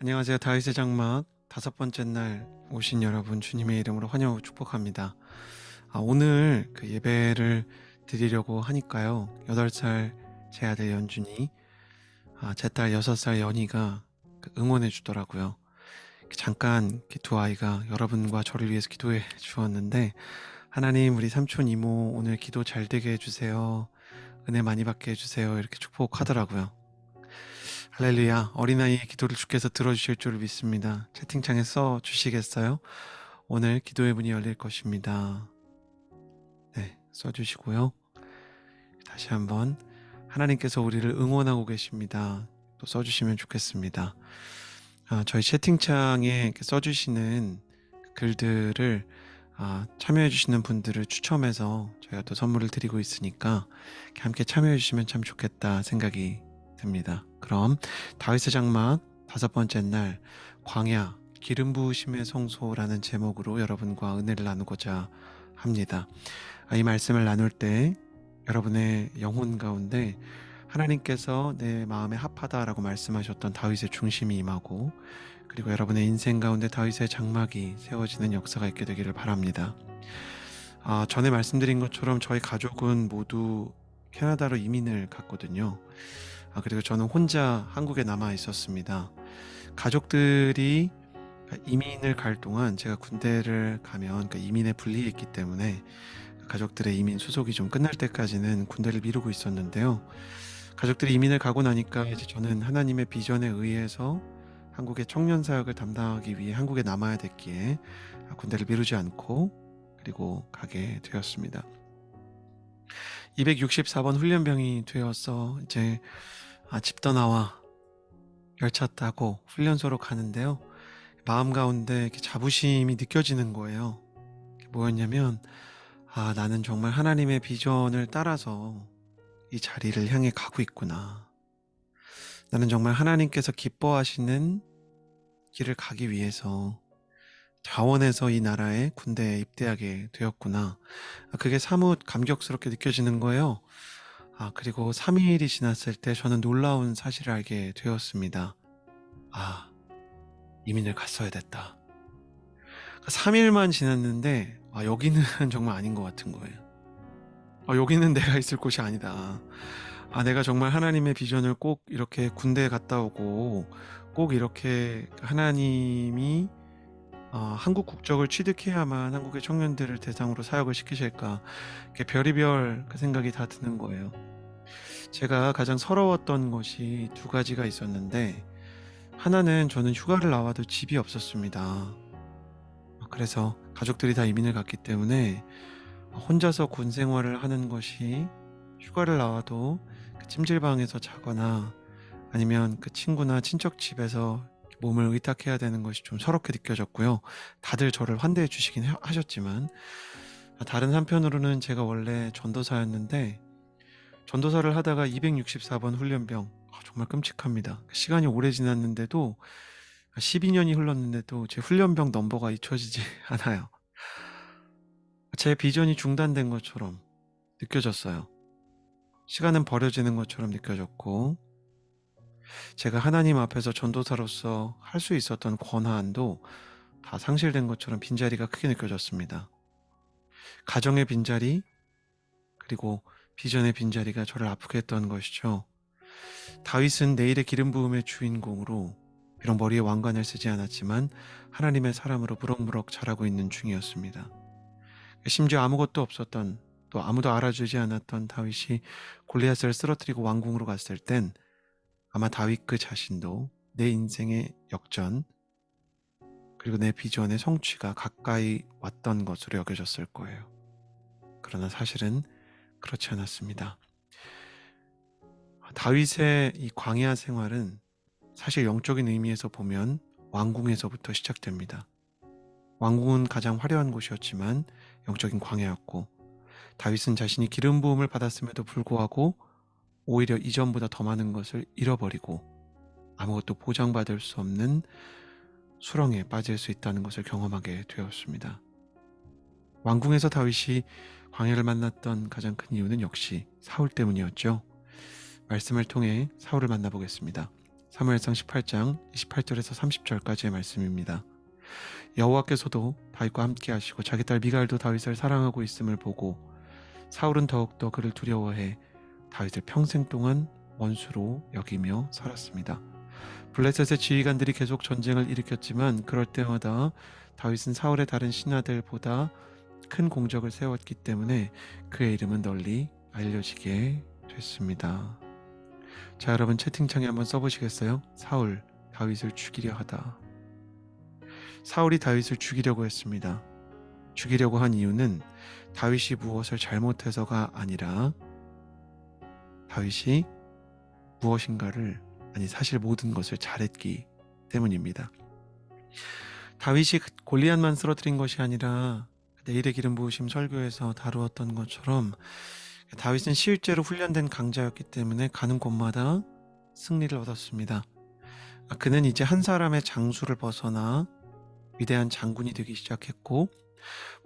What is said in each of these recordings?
안녕하세요. 다윗의 장막 다섯 번째 날 오신 여러분 주님의 이름으로 환영하고 축복합니다. 오늘 그 예배를 드리려고 하니까요. 8살 제 아들 연준이, 제 딸 6살 연희가 응원해 주더라고요. 잠깐 이렇게 두 아이가 여러분과 저를 위해서 기도해 주었는데, 하나님 우리 삼촌 이모 오늘 기도 잘 되게 해주세요. 은혜 많이 받게 해주세요. 이렇게 축복하더라고요. 할렐루야. 어린아이의 기도를 주께서 들어주실 줄 믿습니다. 채팅창에 써 주시겠어요? 오늘 기도의 문이 열릴 것입니다. 네, 써주시고요. 다시 한번 하나님께서 우리를 응원하고 계십니다. 또 써주시면 좋겠습니다. 저희 채팅창에 이렇게 써주시는 글들을 참여해주시는 분들을 추첨해서 저희가 또 선물을 드리고 있으니까 이렇게 함께 참여해주시면 참 좋겠다 생각이 듭니다. 그럼 다윗의 장막 다섯 번째 날 광야 기름 부으심의 성소라는 제목으로 여러분과 은혜를 나누고자 합니다. 이 말씀을 나눌 때 여러분의 영혼 가운데 하나님께서 내 마음에 합하다라고 말씀하셨던 다윗의 중심이 임하고, 그리고 여러분의 인생 가운데 다윗의 장막이 세워지는 역사가 있게 되기를 바랍니다. 전에 말씀드린 것처럼 저희 가족은 모두 캐나다로 이민을 갔거든요. 그리고 저는 혼자 한국에 남아 있었습니다. 가족들이 이민을 갈 동안 제가 군대를 가면 이민에 불리했기 때문에 가족들의 이민 수속이 좀 끝날 때까지는 군대를 미루고 있었는데요. 가족들이 이민을 가고 나니까 이제 저는 하나님의 비전에 의해서 한국의 청년 사역을 담당하기 위해 한국에 남아야 됐기에 군대를 미루지 않고 그리고 가게 되었습니다. 264번 훈련병이 되어서 이제 집 떠나와 열차 타고 훈련소로 가는데요. 마음 가운데 이렇게 자부심이 느껴지는 거예요. 뭐였냐면 나는 정말 하나님의 비전을 따라서 이 자리를 향해 가고 있구나. 나는 정말 하나님께서 기뻐하시는 길을 가기 위해서 자원해서 이 나라의 군대에 입대하게 되었구나. 그게 사뭇 감격스럽게 느껴지는 거예요. 그리고 3일이 지났을 때 저는 놀라운 사실을 알게 되었습니다. 이민을 갔어야 됐다. 3일만 지났는데 여기는 정말 아닌 것 같은 거예요. 여기는 내가 있을 곳이 아니다. 내가 정말 하나님의 비전을 꼭 이렇게 군대에 갔다 오고 꼭 이렇게 하나님이 한국 국적을 취득해야만 한국의 청년들을 대상으로 사역을 시키실까, 이렇게 별의별 생각이 다 드는 거예요. 제가 가장 서러웠던 것이 두 가지가 있었는데, 하나는 저는 휴가를 나와도 집이 없었습니다. 그래서 가족들이 다 이민을 갔기 때문에 혼자서 군 생활을 하는 것이, 휴가를 나와도 그 찜질방에서 자거나 아니면 그 친구나 친척 집에서 몸을 의탁해야 되는 것이 좀 서럽게 느껴졌고요. 다들 저를 환대해 주시긴 하셨지만, 다른 한편으로는 제가 원래 전도사였는데 전도사를 하다가 264번 훈련병, 정말 끔찍합니다. 시간이 오래 지났는데도 12년이 흘렀는데도 제 훈련병 넘버가 잊혀지지 않아요. 제 비전이 중단된 것처럼 느껴졌어요. 시간은 버려지는 것처럼 느껴졌고, 제가 하나님 앞에서 전도사로서 할 수 있었던 권한도 다 상실된 것처럼 빈자리가 크게 느껴졌습니다. 가정의 빈자리, 그리고 비전의 빈자리가 저를 아프게 했던 것이죠. 다윗은 내일의 기름 부음의 주인공으로 비록 머리에 왕관을 쓰지 않았지만 하나님의 사람으로 무럭무럭 자라고 있는 중이었습니다. 심지어 아무것도 없었던, 또 아무도 알아주지 않았던 다윗이 골리앗을 쓰러뜨리고 왕궁으로 갔을 땐 아마 다윗 그 자신도 내 인생의 역전, 그리고 내 비전의 성취가 가까이 왔던 것으로 여겨졌을 거예요. 그러나 사실은 그렇지 않았습니다. 다윗의 이 광야 생활은 사실 영적인 의미에서 보면 왕궁에서부터 시작됩니다. 왕궁은 가장 화려한 곳이었지만 영적인 광야였고, 다윗은 자신이 기름 부음을 받았음에도 불구하고 오히려 이전보다 더 많은 것을 잃어버리고 아무것도 보장받을 수 없는 수렁에 빠질 수 있다는 것을 경험하게 되었습니다. 왕궁에서 다윗이 광야를 만났던 가장 큰 이유는 역시 사울 때문이었죠. 말씀을 통해 사울을 만나보겠습니다. 사무엘상 18장 28절에서 30절까지의 말씀입니다. 여호와께서도 다윗과 함께 하시고 자기 딸 미갈도 다윗을 사랑하고 있음을 보고 사울은 더욱더 그를 두려워해 다윗을 평생 동안 원수로 여기며 살았습니다. 블레셋의 지휘관들이 계속 전쟁을 일으켰지만 그럴 때마다 다윗은 사울의 다른 신하들보다 큰 공적을 세웠기 때문에 그의 이름은 널리 알려지게 됐습니다. 자, 여러분 채팅창에 한번 써보시겠어요? 사울, 다윗을 죽이려 하다. 사울이 다윗을 죽이려고 했습니다. 죽이려고 한 이유는 다윗이 무엇을 잘못해서가 아니라 다윗이 무엇인가를, 아니 사실 모든 것을 잘했기 때문입니다. 다윗이 골리앗만 쓰러뜨린 것이 아니라 내일의 기름 부으심 설교에서 다루었던 것처럼 다윗은 실제로 훈련된 강자였기 때문에 가는 곳마다 승리를 얻었습니다. 그는 이제 한 사람의 장수를 벗어나 위대한 장군이 되기 시작했고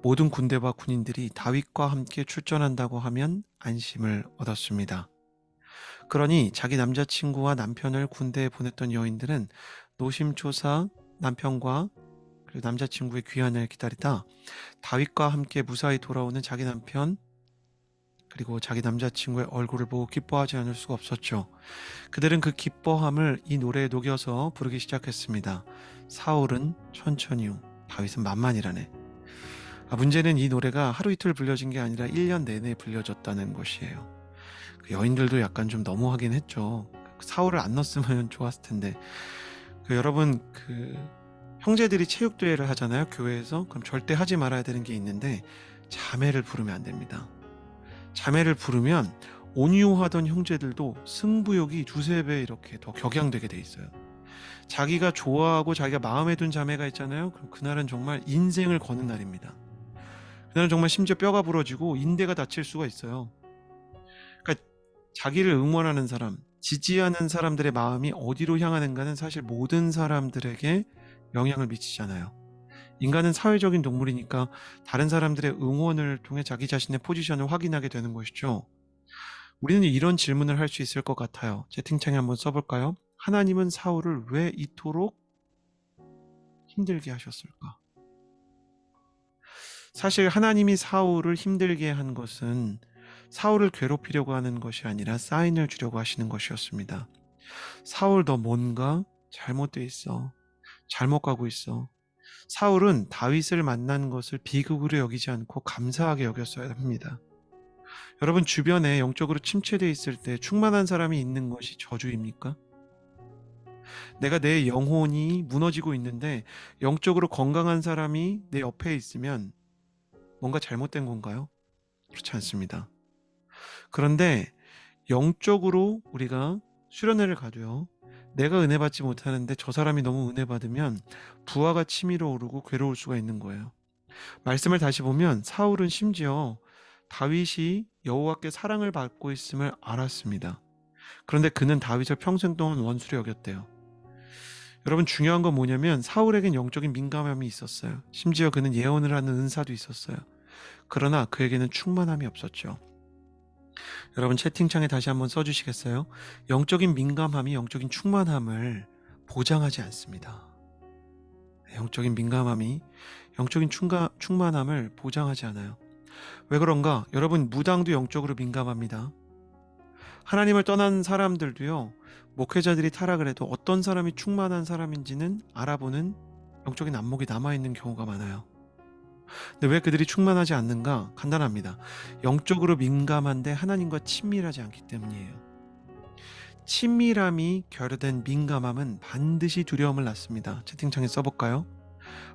모든 군대와 군인들이 다윗과 함께 출전한다고 하면 안심을 얻었습니다. 그러니 자기 남자친구와 남편을 군대에 보냈던 여인들은 노심초사 남편과 그리고 남자친구의 귀환을 기다리다 다윗과 함께 무사히 돌아오는 자기 남편 그리고 자기 남자친구의 얼굴을 보고 기뻐하지 않을 수가 없었죠. 그들은 그 기뻐함을 이 노래에 녹여서 부르기 시작했습니다. 사울은 천천히요, 다윗은 만만이라네. 문제는 이 노래가 하루 이틀 불려진 게 아니라 1년 내내 불려졌다는 것이에요. 그 여인들도 약간 좀 너무하긴 했죠. 사울을 안 넣었으면 좋았을 텐데. 여러분 형제들이 체육대회를 하잖아요, 교회에서. 그럼 절대 하지 말아야 되는 게 있는데 자매를 부르면 안 됩니다. 자매를 부르면 온유하던 형제들도 승부욕이 두세 배 이렇게 더 격양되게 돼 있어요. 자기가 좋아하고 자기가 마음에 둔 자매가 있잖아요. 그럼 그날은 정말 인생을 거는 날입니다. 그날은 정말 심지어 뼈가 부러지고 인대가 다칠 수가 있어요. 그러니까 자기를 응원하는 사람, 지지하는 사람들의 마음이 어디로 향하는가는 사실 모든 사람들에게 영향을 미치잖아요. 인간은 사회적인 동물이니까 다른 사람들의 응원을 통해 자기 자신의 포지션을 확인하게 되는 것이죠. 우리는 이런 질문을 할 수 있을 것 같아요. 채팅창에 한번 써볼까요? 하나님은 사울을 왜 이토록 힘들게 하셨을까? 사실 하나님이 사울을 힘들게 한 것은 사울을 괴롭히려고 하는 것이 아니라 사인을 주려고 하시는 것이었습니다. 사울, 너 뭔가 잘못돼 있어. 잘못 가고 있어. 사울은 다윗을 만난 것을 비극으로 여기지 않고 감사하게 여겼어야 합니다. 여러분 주변에 영적으로 침체되어 있을 때 충만한 사람이 있는 것이 저주입니까? 내가 내 영혼이 무너지고 있는데 영적으로 건강한 사람이 내 옆에 있으면 뭔가 잘못된 건가요? 그렇지 않습니다. 그런데 영적으로 우리가 수련회를 가도요, 내가 은혜 받지 못하는데 저 사람이 너무 은혜 받으면 부하가 치밀어 오르고 괴로울 수가 있는 거예요. 말씀을 다시 보면 사울은 심지어 다윗이 여호와께 사랑을 받고 있음을 알았습니다. 그런데 그는 다윗을 평생 동안 원수로 여겼대요. 여러분 중요한 건 뭐냐면 사울에겐 영적인 민감함이 있었어요. 심지어 그는 예언을 하는 은사도 있었어요. 그러나 그에게는 충만함이 없었죠. 여러분 채팅창에 다시 한번 써주시겠어요? 영적인 민감함이 영적인 충만함을 보장하지 않습니다. 영적인 민감함이 영적인 충만함을 보장하지 않아요. 왜 그런가? 여러분 무당도 영적으로 민감합니다. 하나님을 떠난 사람들도요, 목회자들이 타락을 해도 어떤 사람이 충만한 사람인지는 알아보는 영적인 안목이 남아있는 경우가 많아요. 근데 왜 그들이 충만하지 않는가? 간단합니다. 영적으로 민감한데 하나님과 친밀하지 않기 때문이에요. 친밀함이 결여된 민감함은 반드시 두려움을 낳습니다. 채팅창에 써볼까요?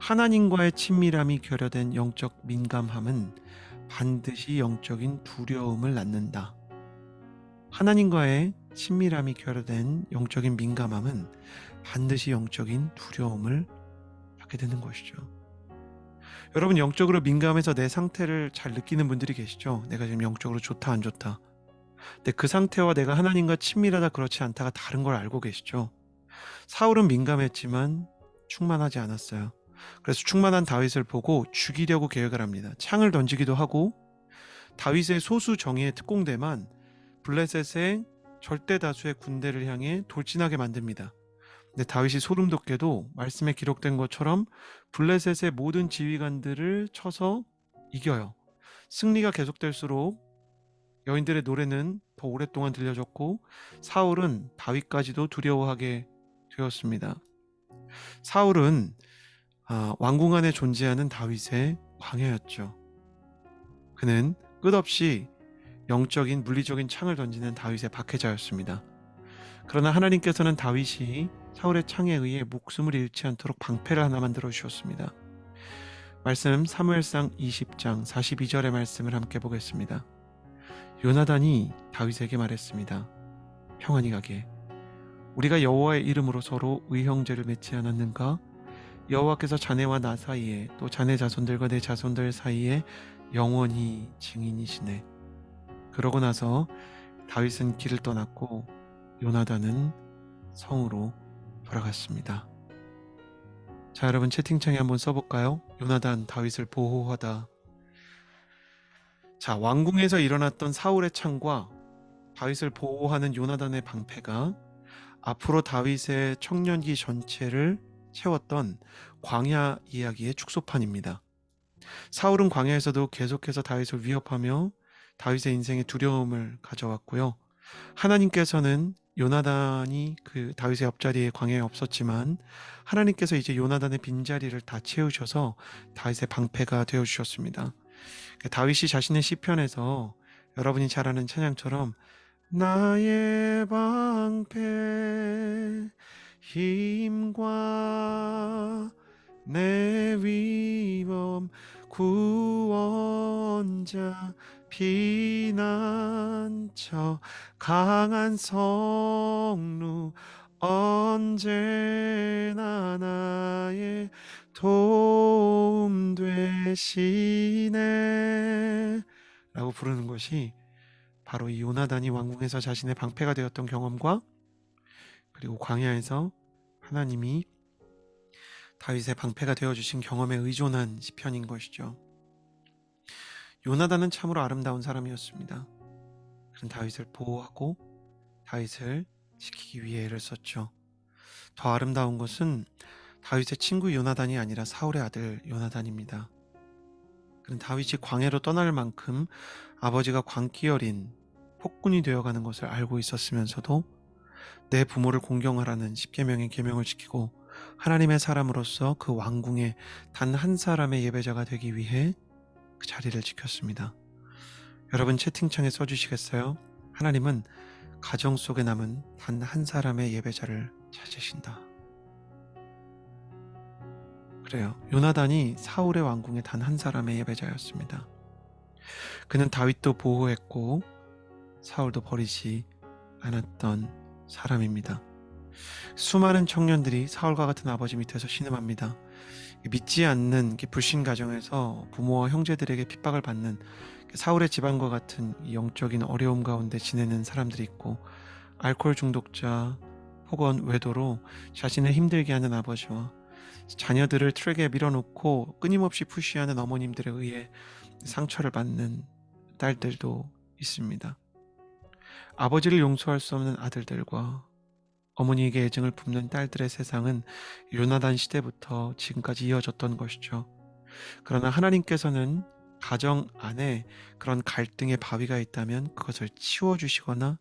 하나님과의 친밀함이 결여된 영적 민감함은 반드시 영적인 두려움을 낳는다. 하나님과의 친밀함이 결여된 영적인 민감함은 반드시 영적인 두려움을 갖게 되는 것이죠. 여러분 영적으로 민감해서 내 상태를 잘 느끼는 분들이 계시죠? 내가 지금 영적으로 좋다 안 좋다. 근데 그 상태와 내가 하나님과 친밀하다 그렇지 않다가 다른 걸 알고 계시죠? 사울은 민감했지만 충만하지 않았어요. 그래서 충만한 다윗을 보고 죽이려고 계획을 합니다. 창을 던지기도 하고 다윗의 소수 정예의 특공대만 블레셋의 절대 다수의 군대를 향해 돌진하게 만듭니다. 근데 다윗이 소름 돋게도 말씀에 기록된 것처럼 블레셋의 모든 지휘관들을 쳐서 이겨요. 승리가 계속될수록 여인들의 노래는 더 오랫동안 들려졌고 사울은 다윗까지도 두려워하게 되었습니다. 사울은 왕궁 안에 존재하는 다윗의 광야였죠. 그는 끝없이 영적인 물리적인 창을 던지는 다윗의 박해자였습니다. 그러나 하나님께서는 다윗이 사울의 창에 의해 목숨을 잃지 않도록 방패를 하나 만들어 주셨습니다. 말씀 사무엘상 20장 42절의 말씀을 함께 보겠습니다. 요나단이 다윗에게 말했습니다. 평안히 가게. 우리가 여호와의 이름으로 서로 의형제를 맺지 않았는가? 여호와께서 자네와 나 사이에 또 자네 자손들과 내 자손들 사이에 영원히 증인이시네. 그러고 나서 다윗은 길을 떠났고 요나단은 성으로 돌아갔습니다. 자, 여러분 채팅창에 한번 써볼까요? 요나단 다윗을 보호하다. 자, 왕궁에서 일어났던 사울의 창과 다윗을 보호하는 요나단의 방패가 앞으로 다윗의 청년기 전체를 채웠던 광야 이야기의 축소판입니다. 사울은 광야에서도 계속해서 다윗을 위협하며 다윗의 인생에 두려움을 가져왔고요. 하나님께서는 요나단이 그 다윗의 옆자리에 광야에 없었지만 하나님께서 이제 요나단의 빈자리를 다 채우셔서 다윗의 방패가 되어주셨습니다. 다윗이 자신의 시편에서 여러분이 잘 아는 찬양처럼 나의 방패 힘과 내 위엄 구원자 피난처 강한 성루 언제나 나의 도움 되시네 라고 부르는 것이 바로 이 요나단이 왕궁에서 자신의 방패가 되었던 경험과 그리고 광야에서 하나님이 다윗의 방패가 되어주신 경험에 의존한 시편인 것이죠. 요나단은 참으로 아름다운 사람이었습니다. 그는 다윗을 보호하고 다윗을 지키기 위해 애를 썼죠. 더 아름다운 것은 다윗의 친구 요나단이 아니라 사울의 아들 요나단입니다. 그는 다윗이 광야로 떠날 만큼 아버지가 광기 어린 폭군이 되어가는 것을 알고 있었으면서도 내 부모를 공경하라는 십계명의 계명을 지키고 하나님의 사람으로서 그 왕궁에 단 한 사람의 예배자가 되기 위해 그 자리를 지켰습니다. 여러분 채팅창에 써주시겠어요? 하나님은 가정 속에 남은 단 한 사람의 예배자를 찾으신다. 그래요. 요나단이 사울의 왕궁의 단 한 사람의 예배자였습니다. 그는 다윗도 보호했고 사울도 버리지 않았던 사람입니다. 수많은 청년들이 사울과 같은 아버지 밑에서 신음합니다. 믿지 않는 불신 가정에서 부모와 형제들에게 핍박을 받는 사울의 집안과 같은 영적인 어려움 가운데 지내는 사람들이 있고 알코올 중독자 혹은 외도로 자신을 힘들게 하는 아버지와 자녀들을 트랙에 밀어놓고 끊임없이 푸시하는 어머님들에 의해 상처를 받는 딸들도 있습니다. 아버지를 용서할 수 없는 아들들과 어머니에게 애증을 품는 딸들의 세상은 요나단 시대부터 지금까지 이어졌던 것이죠. 그러나 하나님께서는 가정 안에 그런 갈등의 바위가 있다면 그것을 치워주시거나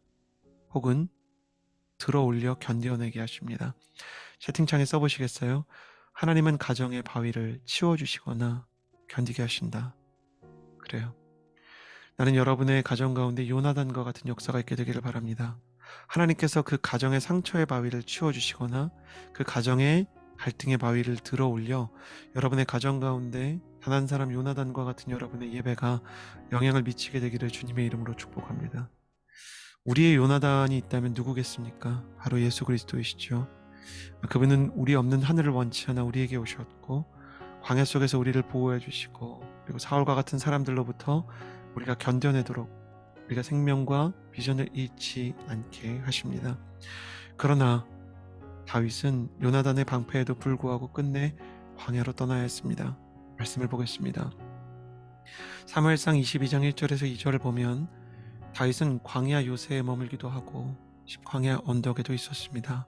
혹은 들어올려 견뎌내게 하십니다. 채팅창에 써보시겠어요? 하나님은 가정의 바위를 치워주시거나 견디게 하신다. 그래요. 나는 여러분의 가정 가운데 요나단과 같은 역사가 있게 되기를 바랍니다. 하나님께서 그 가정의 상처의 바위를 치워주시거나 그 가정의 갈등의 바위를 들어올려 여러분의 가정 가운데 단 한 사람 요나단과 같은 여러분의 예배가 영향을 미치게 되기를 주님의 이름으로 축복합니다. 우리의 요나단이 있다면 누구겠습니까? 바로 예수 그리스도이시죠. 그분은 우리 없는 하늘을 원치 않아 우리에게 오셨고 광야 속에서 우리를 보호해 주시고 그리고 사울과 같은 사람들로부터 우리가 견뎌내도록 우리가 생명과 비전을 잃지 않게 하십니다. 그러나 다윗은 요나단의 방패에도 불구하고 끝내 광야로 떠나야 했습니다. 말씀을 보겠습니다. 사무엘상 22장 1절에서 2절을 보면 다윗은 광야 요새에 머물기도 하고 광야 언덕에도 있었습니다.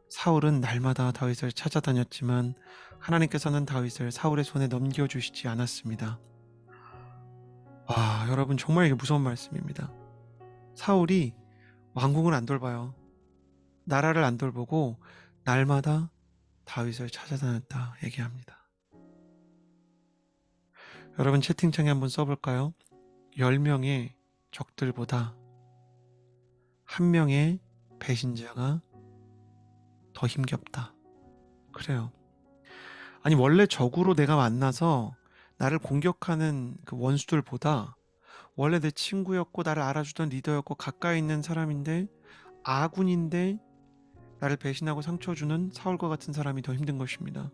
사울은 날마다 다윗을 찾아다녔지만 하나님께서는 다윗을 사울의 손에 넘겨주시지 않았습니다. 와, 여러분 정말 이게 무서운 말씀입니다. 사울이 왕궁을 안 돌봐요. 나라를 안 돌보고 날마다 다윗을 찾아다녔다 얘기합니다. 여러분 채팅창에 한번 써볼까요? 10명의 적들보다 한 명의 배신자가 더 힘겹다. 그래요. 아니 원래 적으로 내가 만나서 나를 공격하는 그 원수들보다 원래 내 친구였고 나를 알아주던 리더였고 가까이 있는 사람인데 아군인데 나를 배신하고 상처 주는 사울과 같은 사람이 더 힘든 것입니다.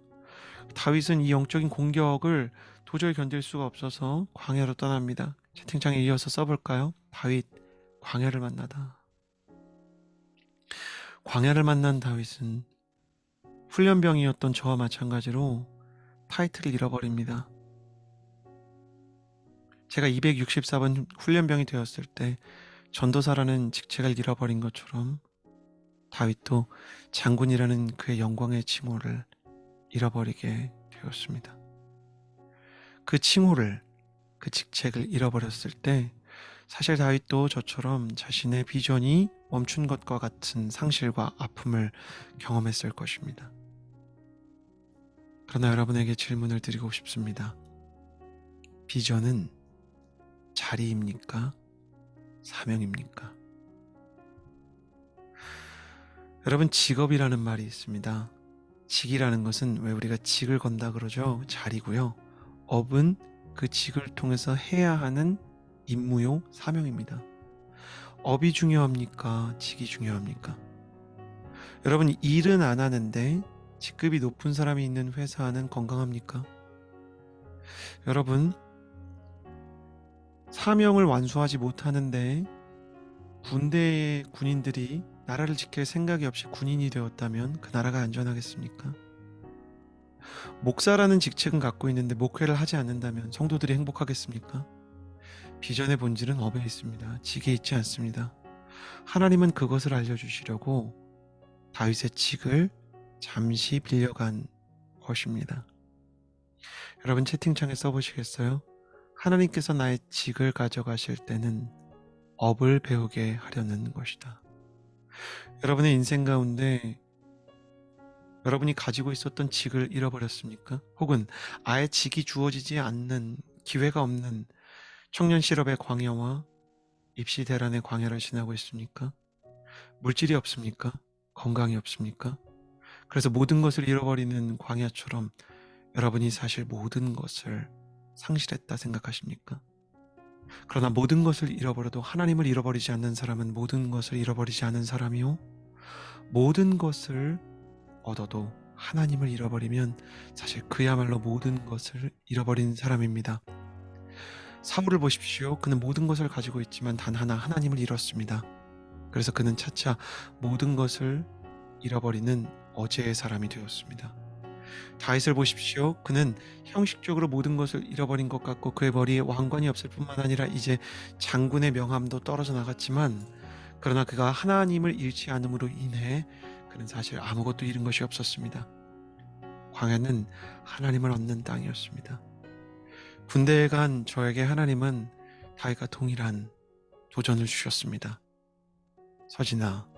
다윗은 이 영적인 공격을 도저히 견딜 수가 없어서 광야로 떠납니다. 채팅창에 이어서 써볼까요? 다윗 광야를 만나다. 광야를 만난 다윗은 훈련병이었던 저와 마찬가지로 타이틀을 잃어버립니다. 제가 264번 훈련병이 되었을 때 전도사라는 직책을 잃어버린 것처럼 다윗도 장군이라는 그의 영광의 칭호를 잃어버리게 되었습니다. 그 칭호를, 그 직책을 잃어버렸을 때 사실 다윗도 저처럼 자신의 비전이 멈춘 것과 같은 상실과 아픔을 경험했을 것입니다. 그러나 여러분에게 질문을 드리고 싶습니다. 비전은 자리입니까? 사명입니까? 여러분 직업이라는 말이 있습니다. 직이라는 것은 왜 우리가 직을 건다 그러죠? 자리고요. 업은 그 직을 통해서 해야 하는 임무요, 사명입니다. 업이 중요합니까? 직이 중요합니까? 여러분 일은 안 하는데 직급이 높은 사람이 있는 회사는 건강합니까? 여러분 사명을 완수하지 못하는데 군대의 군인들이 나라를 지킬 생각이 없이 군인이 되었다면 그 나라가 안전하겠습니까? 목사라는 직책은 갖고 있는데 목회를 하지 않는다면 성도들이 행복하겠습니까? 비전의 본질은 업에 있습니다. 직에 있지 않습니다. 하나님은 그것을 알려주시려고 다윗의 직을 잠시 빌려간 것입니다. 여러분 채팅창에 써보시겠어요? 하나님께서 나의 직을 가져가실 때는 업을 배우게 하려는 것이다. 여러분의 인생 가운데 여러분이 가지고 있었던 직을 잃어버렸습니까? 혹은 아예 직이 주어지지 않는 기회가 없는 청년 실업의 광야와 입시 대란의 광야를 지나고 있습니까? 물질이 없습니까? 건강이 없습니까? 그래서 모든 것을 잃어버리는 광야처럼 여러분이 사실 모든 것을 상실했다 생각하십니까? 그러나 모든 것을 잃어버려도 하나님을 잃어버리지 않는 사람은 모든 것을 잃어버리지 않은 사람이요. 모든 것을 얻어도 하나님을 잃어버리면 사실 그야말로 모든 것을 잃어버린 사람입니다. 사울을 보십시오. 그는 모든 것을 가지고 있지만 단 하나 하나님을 잃었습니다. 그래서 그는 차차 모든 것을 잃어버리는 어제의 사람이 되었습니다. 다윗을 보십시오. 그는 형식적으로 모든 것을 잃어버린 것 같고 그의 머리에 왕관이 없을 뿐만 아니라 이제 장군의 명함도 떨어져 나갔지만 그러나 그가 하나님을 잃지 않음으로 인해 그는 사실 아무것도 잃은 것이 없었습니다. 광야는 하나님을 얻는 땅이었습니다. 군대에 간 저에게 하나님은 다윗과 동일한 도전을 주셨습니다. 서진아,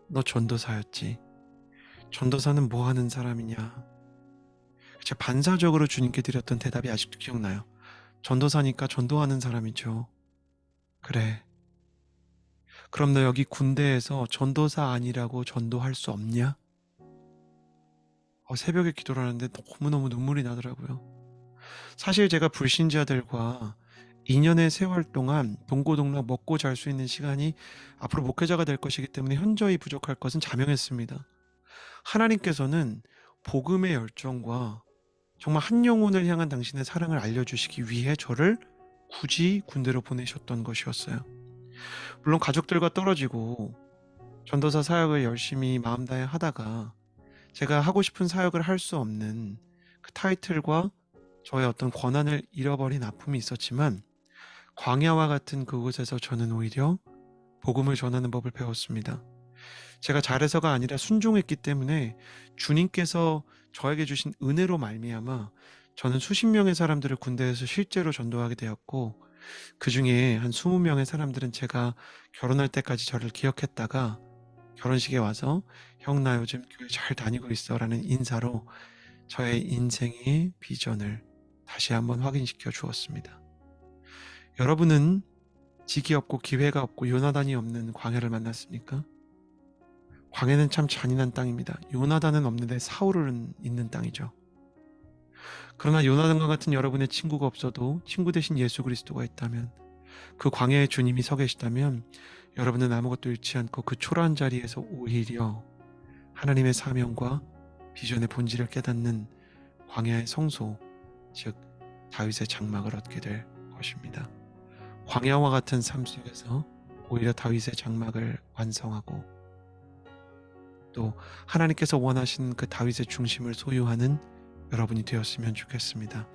너 전도사였지. 전도사는 뭐 하는 사람이냐? 제가 반사적으로 주님께 드렸던 대답이 아직도 기억나요. 전도사니까 전도하는 사람이죠. 그래. 그럼 너 여기 군대에서 전도사 아니라고 전도할 수 없냐? 새벽에 기도를 하는데 너무너무 눈물이 나더라고요. 사실 제가 불신자들과 2년의 세월 동안 동고동락 먹고 잘 수 있는 시간이 앞으로 목회자가 될 것이기 때문에 현저히 부족할 것은 자명했습니다. 하나님께서는 복음의 열정과 정말 한 영혼을 향한 당신의 사랑을 알려주시기 위해 저를 굳이 군대로 보내셨던 것이었어요. 물론 가족들과 떨어지고 전도사 사역을 열심히 마음 다해 하다가 제가 하고 싶은 사역을 할 수 없는 그 타이틀과 저의 어떤 권한을 잃어버린 아픔이 있었지만 광야와 같은 그곳에서 저는 오히려 복음을 전하는 법을 배웠습니다. 제가 잘해서가 아니라 순종했기 때문에 주님께서 저에게 주신 은혜로 말미암아 저는 수십 명의 사람들을 군대에서 실제로 전도하게 되었고, 그중에 한 20명의 사람들은 제가 결혼할 때까지 저를 기억했다가 결혼식에 와서 "형 나 요즘 교회 잘 다니고 있어."라는 인사로 저의 인생의 비전을 다시 한번 확인시켜 주었습니다. 여러분은 직이 없고 기회가 없고 요나단이 없는 광야를 만났습니까? 광야는 참 잔인한 땅입니다. 요나단은 없는데 사울은 있는 땅이죠. 그러나 요나단과 같은 여러분의 친구가 없어도 친구 대신 예수 그리스도가 있다면, 그 광야에 주님이 서 계시다면 여러분은 아무것도 잃지 않고 그 초라한 자리에서 오히려 하나님의 사명과 비전의 본질을 깨닫는 광야의 성소, 즉 다윗의 장막을 얻게 될 것입니다. 광야와 같은 삶 속에서 오히려 다윗의 장막을 완성하고 또 하나님께서 원하신 그 다윗의 중심을 소유하는 여러분이 되었으면 좋겠습니다.